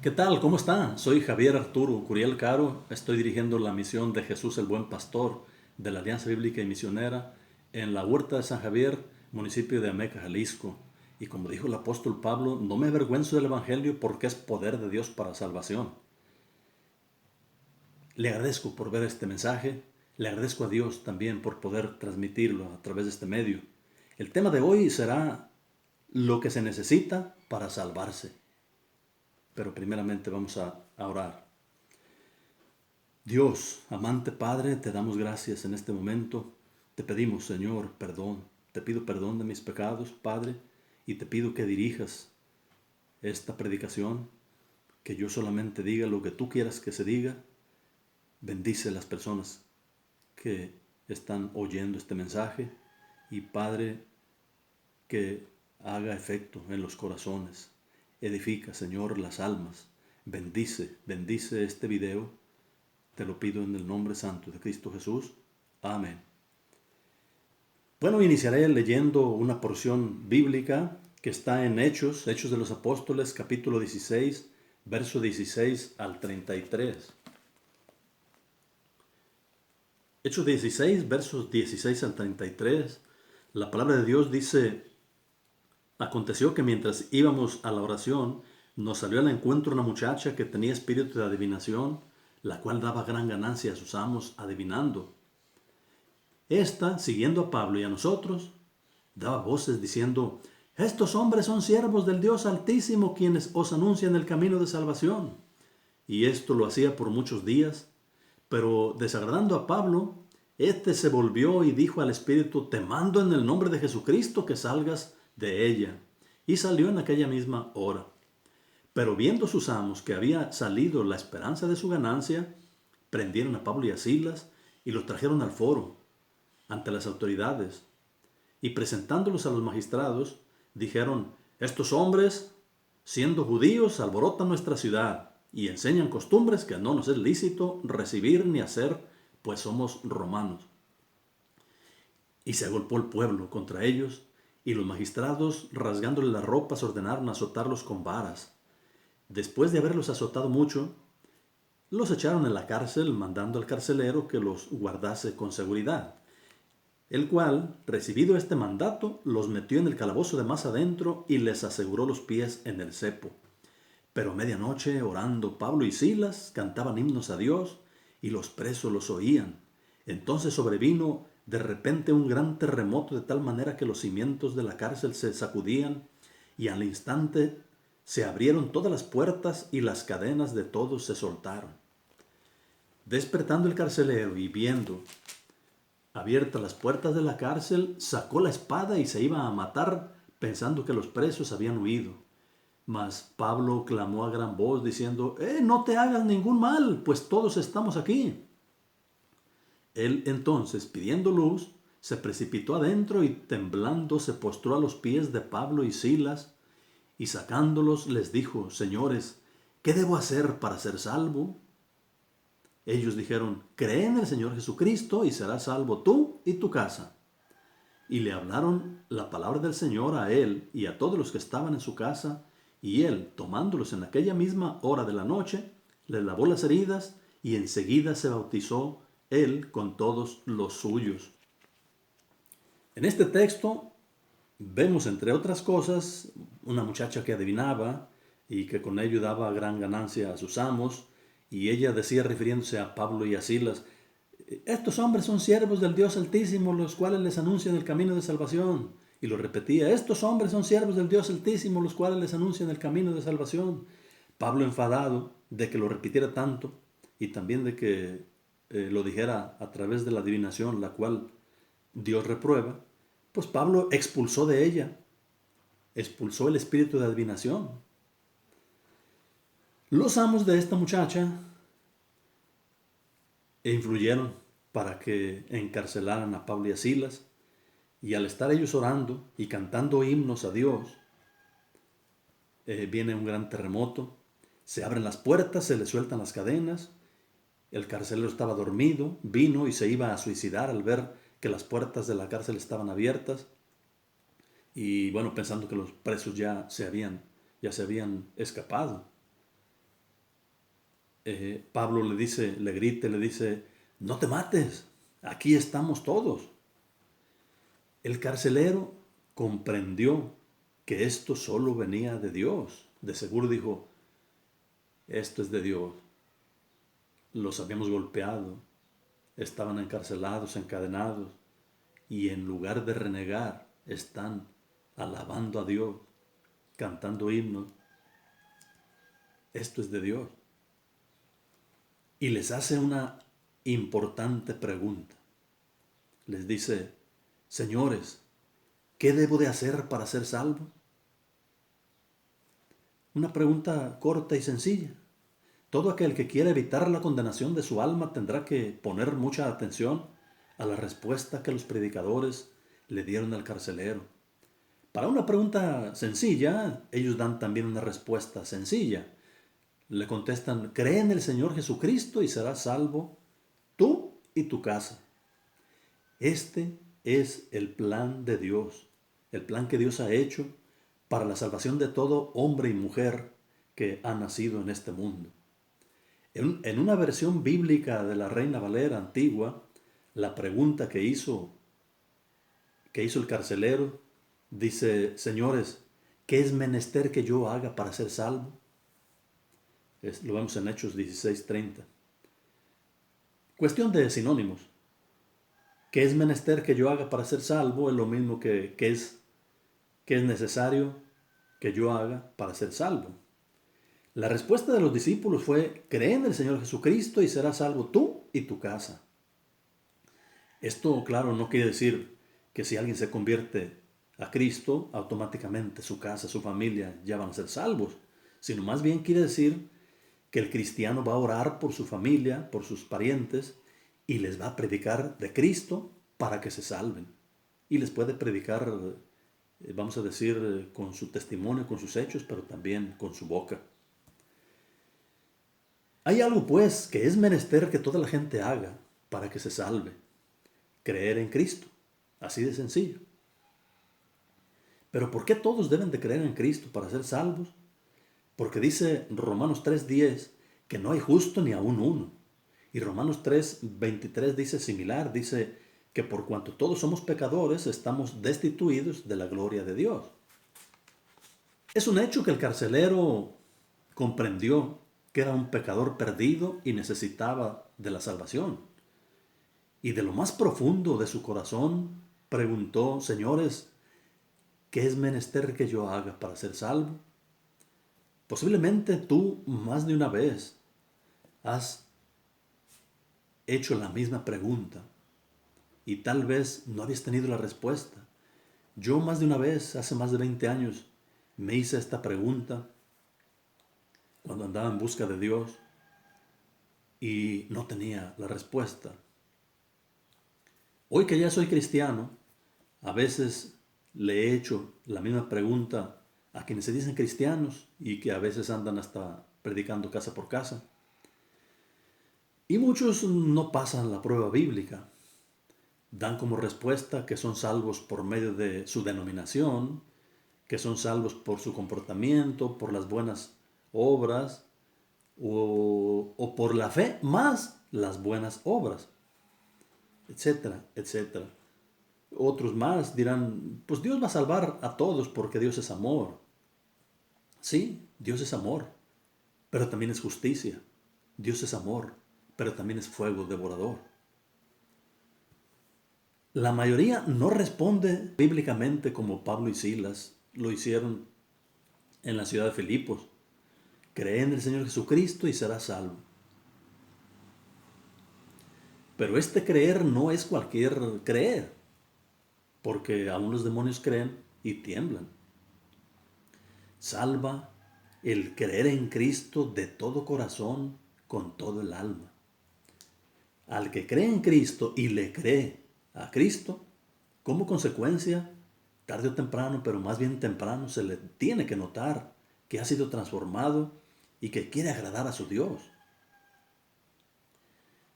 ¿Qué tal? ¿Cómo está? Soy Javier Arturo Curiel Caro. Estoy dirigiendo la misión de Jesús el Buen Pastor de la Alianza Bíblica y Misionera en la Huerta de San Javier, municipio de Ameca, Jalisco. Y como dijo el apóstol Pablo, no me avergüenzo del Evangelio porque es poder de Dios para salvación. Le agradezco por ver este mensaje. Le agradezco a Dios también por poder transmitirlo a través de este medio. El tema de hoy será lo que se necesita para salvarse. Pero primeramente vamos a orar. Dios, amante Padre, te damos gracias en este momento. Te pedimos, Señor, perdón. Te pido perdón de mis pecados, Padre, y te pido que dirijas esta predicación, que yo solamente diga lo que tú quieras que se diga. Bendice a las personas que están oyendo este mensaje y, Padre, que haga efecto en los corazones. Edifica, Señor, las almas. Bendice este video. Te lo pido en el nombre santo de Cristo Jesús. Amén. Bueno, iniciaré leyendo una porción bíblica que está en Hechos de los Apóstoles, capítulo 16, verso 16 al 33. Hechos 16, versos 16 al 33. La palabra de Dios dice: aconteció que mientras íbamos a la oración, nos salió al encuentro una muchacha que tenía espíritu de adivinación, la cual daba gran ganancia a sus amos adivinando. Esta, siguiendo a Pablo y a nosotros, daba voces diciendo: estos hombres son siervos del Dios Altísimo, quienes os anuncian el camino de salvación. Y esto lo hacía por muchos días. Pero desagradando a Pablo, éste se volvió y dijo al espíritu: te mando en el nombre de Jesucristo que salgas de ella. Y salió en aquella misma hora. Pero viendo sus amos que había salido la esperanza de su ganancia, prendieron a Pablo y a Silas y los trajeron al foro ante las autoridades, y presentándolos a los magistrados, dijeron: estos hombres, siendo judíos, alborotan nuestra ciudad y enseñan costumbres que no nos es lícito recibir ni hacer, pues somos romanos. Y se agolpó el pueblo contra ellos, y los magistrados, rasgándoles las ropas, ordenaron azotarlos con varas. Después de haberlos azotado mucho, los echaron en la cárcel, mandando al carcelero que los guardase con seguridad, el cual, recibido este mandato, los metió en el calabozo de más adentro y les aseguró los pies en el cepo. Pero a medianoche, orando, Pablo y Silas cantaban himnos a Dios, y los presos los oían. Entonces sobrevino de repente un gran terremoto, de tal manera que los cimientos de la cárcel se sacudían, y al instante se abrieron todas las puertas y las cadenas de todos se soltaron. Despertando el carcelero y viendo abiertas las puertas de la cárcel, sacó la espada y se iba a matar, pensando que los presos habían huido. Mas Pablo clamó a gran voz diciendo: no te hagas ningún mal, pues todos estamos aquí. Él entonces, pidiendo luz, se precipitó adentro y temblando se postró a los pies de Pablo y Silas, y sacándolos les dijo: señores, ¿qué debo hacer para ser salvo? Ellos dijeron: cree en el Señor Jesucristo y serás salvo tú y tu casa. Y le hablaron la palabra del Señor a él y a todos los que estaban en su casa, y él, tomándolos en aquella misma hora de la noche, les lavó las heridas, y enseguida se bautizó él con todos los suyos. En este texto vemos, entre otras cosas, una muchacha que adivinaba y que con ello daba gran ganancia a sus amos, y ella decía, refiriéndose a Pablo y a Silas: estos hombres son siervos del Dios Altísimo, los cuales les anuncian el camino de salvación. Y lo repetía: estos hombres son siervos del Dios Altísimo, los cuales les anuncian el camino de salvación. Pablo, enfadado de que lo repitiera tanto y también de que lo dijera a través de la adivinación, la cual Dios reprueba, pues Pablo expulsó de ella, expulsó el espíritu de adivinación. Los amos de esta muchacha influyeron para que encarcelaran a Pablo y a Silas, y al estar ellos orando y cantando himnos a Dios, viene un gran terremoto, se abren las puertas, se le sueltan las cadenas, el carcelero estaba dormido, vino y se iba a suicidar al ver que las puertas de la cárcel estaban abiertas, y bueno, pensando que los presos ya se habían escapado. Pablo le dice, le grita, le dice, no te mates, aquí estamos todos. El carcelero comprendió que esto solo venía de Dios. De seguro dijo, esto es de Dios. Los habíamos golpeado, estaban encarcelados, encadenados, y en lugar de renegar, están alabando a Dios, cantando himnos. Esto es de Dios. Y les hace una importante pregunta. Les dice, señores, ¿qué debo de hacer para ser salvo? Una pregunta corta y sencilla. Todo aquel que quiera evitar la condenación de su alma tendrá que poner mucha atención a la respuesta que los predicadores le dieron al carcelero. Para una pregunta sencilla, ellos dan también una respuesta sencilla. Le contestan, cree en el Señor Jesucristo y serás salvo tú y tu casa. Este es el plan de Dios, el plan que Dios ha hecho para la salvación de todo hombre y mujer que ha nacido en este mundo. En una versión bíblica de la Reina Valera antigua, la pregunta que hizo el carcelero dice, señores, ¿qué es menester que yo haga para ser salvo? Lo vemos en Hechos 16:30. Cuestión de sinónimos. ¿Qué es menester que yo haga para ser salvo? Es lo mismo que es necesario que yo haga para ser salvo. La respuesta de los discípulos fue, cree en el Señor Jesucristo y serás salvo tú y tu casa. Esto, claro, no quiere decir que si alguien se convierte a Cristo, automáticamente su casa, su familia ya van a ser salvos, sino más bien quiere decir que el cristiano va a orar por su familia, por sus parientes, y les va a predicar de Cristo para que se salven. Y les puede predicar, vamos a decir, con su testimonio, con sus hechos, pero también con su boca. Hay algo, pues, que es menester que toda la gente haga para que se salve. Creer en Cristo. Así de sencillo. Pero ¿por qué todos deben de creer en Cristo para ser salvos? Porque dice Romanos 3:10 que no hay justo ni aún uno. Y Romanos 3:23 dice similar, dice que por cuanto todos somos pecadores, estamos destituidos de la gloria de Dios. Es un hecho que el carcelero comprendió que era un pecador perdido y necesitaba de la salvación. Y de lo más profundo de su corazón preguntó, señores, ¿qué es menester que yo haga para ser salvo? Posiblemente tú más de una vez has hecho la misma pregunta y tal vez no habías tenido la respuesta. Yo más de una vez, hace más de 20 años, me hice esta pregunta cuando andaba en busca de Dios y no tenía la respuesta. Hoy que ya soy cristiano, a veces le he hecho la misma pregunta a quienes se dicen cristianos y que a veces andan hasta predicando casa por casa. Y muchos no pasan la prueba bíblica. Dan como respuesta que son salvos por medio de su denominación, que son salvos por su comportamiento, por las buenas obras o por la fe más las buenas obras, etcétera, etcétera. Otros más dirán, pues Dios va a salvar a todos porque Dios es amor. Sí, Dios es amor, pero también es justicia. Dios es amor, pero también es fuego devorador. La mayoría no responde bíblicamente como Pablo y Silas lo hicieron en la ciudad de Filipos. Cree en el Señor Jesucristo y serás salvo. Pero este creer no es cualquier creer, porque aún los demonios creen y tiemblan. Salva el creer en Cristo de todo corazón, con todo el alma. Al que cree en Cristo y le cree a Cristo, como consecuencia, tarde o temprano, pero más bien temprano, se le tiene que notar que ha sido transformado y que quiere agradar a su Dios.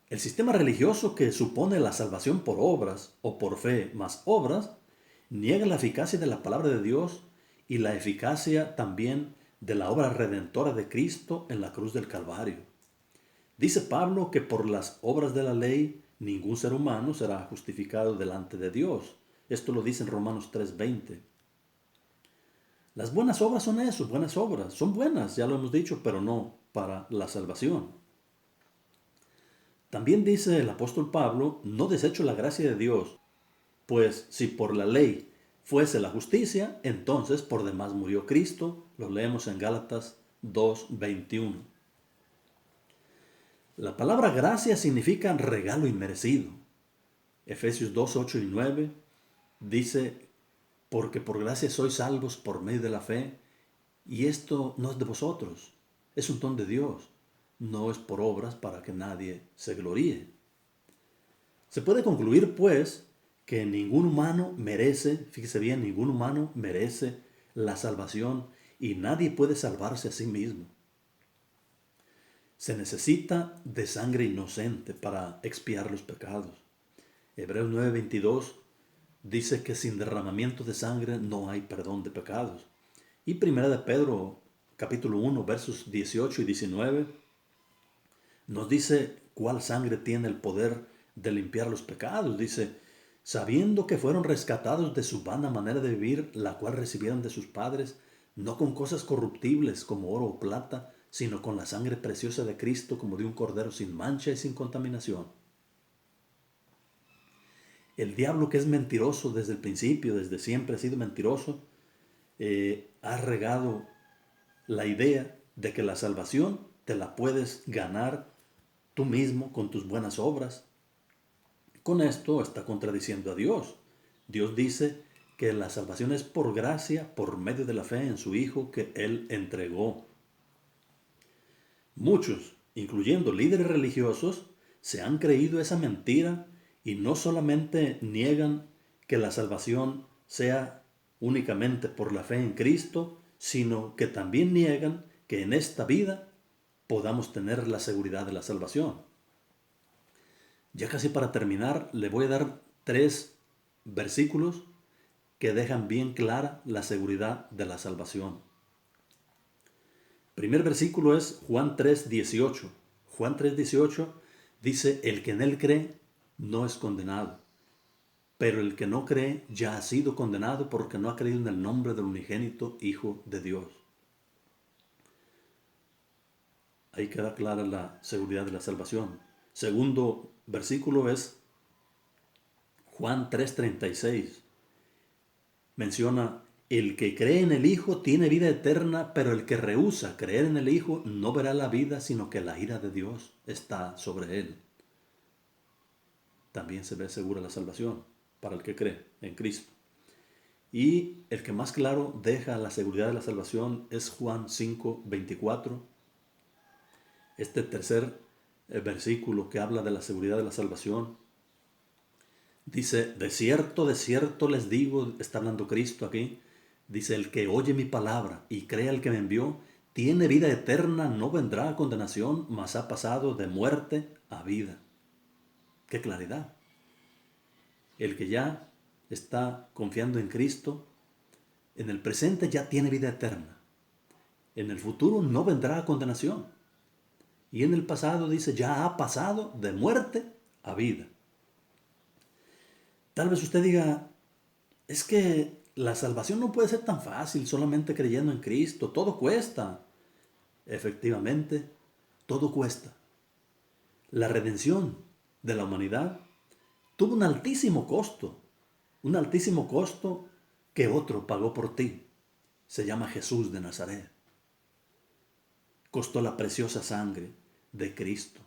El sistema religioso que supone la salvación por obras o por fe más obras, niega la eficacia de la palabra de Dios y la eficacia también de la obra redentora de Cristo en la cruz del Calvario. Dice Pablo que por las obras de la ley ningún ser humano será justificado delante de Dios. Esto lo dice en Romanos 3:20. Las buenas obras son eso, buenas obras. Son buenas, ya lo hemos dicho, pero no para la salvación. También dice el apóstol Pablo, no desecho la gracia de Dios, pues si por la ley fuese la justicia, entonces por demás murió Cristo. Lo leemos en Gálatas 2:21. La palabra gracia significa regalo inmerecido. Efesios 2:8 y 9 dice, porque por gracia sois salvos por medio de la fe, y esto no es de vosotros, es un don de Dios, no es por obras para que nadie se gloríe. Se puede concluir, pues, que ningún humano merece, fíjese bien, ningún humano merece la salvación y nadie puede salvarse a sí mismo. Se necesita de sangre inocente para expiar los pecados. Hebreos 9:22 dice que sin derramamiento de sangre no hay perdón de pecados. Y Primera de Pedro, capítulo 1, versos 18 y 19, nos dice cuál sangre tiene el poder de limpiar los pecados. Dice, sabiendo que fueron rescatados de su vana manera de vivir, la cual recibieron de sus padres, no con cosas corruptibles como oro o plata, sino con la sangre preciosa de Cristo como de un cordero sin mancha y sin contaminación. El diablo, que es mentiroso desde el principio, desde siempre ha sido mentiroso, ha regado la idea de que la salvación te la puedes ganar tú mismo con tus buenas obras. Con esto está contradiciendo a Dios. Dios dice que la salvación es por gracia, por medio de la fe en su Hijo que Él entregó. Muchos, incluyendo líderes religiosos, se han creído esa mentira y no solamente niegan que la salvación sea únicamente por la fe en Cristo, sino que también niegan que en esta vida podamos tener la seguridad de la salvación. Ya casi para terminar, le voy a dar 3 versículos que dejan bien clara la seguridad de la salvación. Primer versículo es Juan 3:18. Juan 3:18 dice, el que en él cree no es condenado, pero el que no cree ya ha sido condenado porque no ha creído en el nombre del unigénito Hijo de Dios. Ahí queda clara la seguridad de la salvación. Segundo versículo es Juan 3:36. Menciona, el que cree en el Hijo tiene vida eterna, pero el que rehúsa creer en el Hijo no verá la vida, sino que la ira de Dios está sobre él. También se ve segura la salvación para el que cree en Cristo. Y el que más claro deja la seguridad de la salvación es Juan 5:24. Este tercer versículo que habla de la seguridad de la salvación dice, de cierto les digo, está hablando Cristo aquí, dice, el que oye mi palabra y cree al que me envió, tiene vida eterna, no vendrá a condenación, mas ha pasado de muerte a vida. ¡Qué claridad! El que ya está confiando en Cristo, en el presente ya tiene vida eterna. En el futuro no vendrá a condenación. Y en el pasado dice, ya ha pasado de muerte a vida. Tal vez usted diga, es que la salvación no puede ser tan fácil solamente creyendo en Cristo. Todo cuesta. Efectivamente, todo cuesta. La redención de la humanidad tuvo un altísimo costo que otro pagó por ti. Se llama Jesús de Nazaret. Costó la preciosa sangre de Cristo.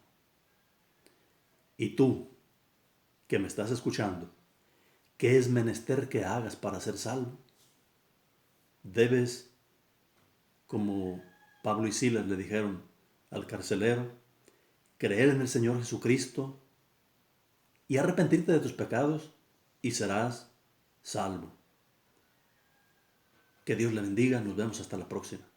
Y tú, que me estás escuchando, ¿qué es menester que hagas para ser salvo? Debes, como Pablo y Silas le dijeron al carcelero, creer en el Señor Jesucristo y arrepentirte de tus pecados y serás salvo. Que Dios le bendiga. Nos vemos hasta la próxima.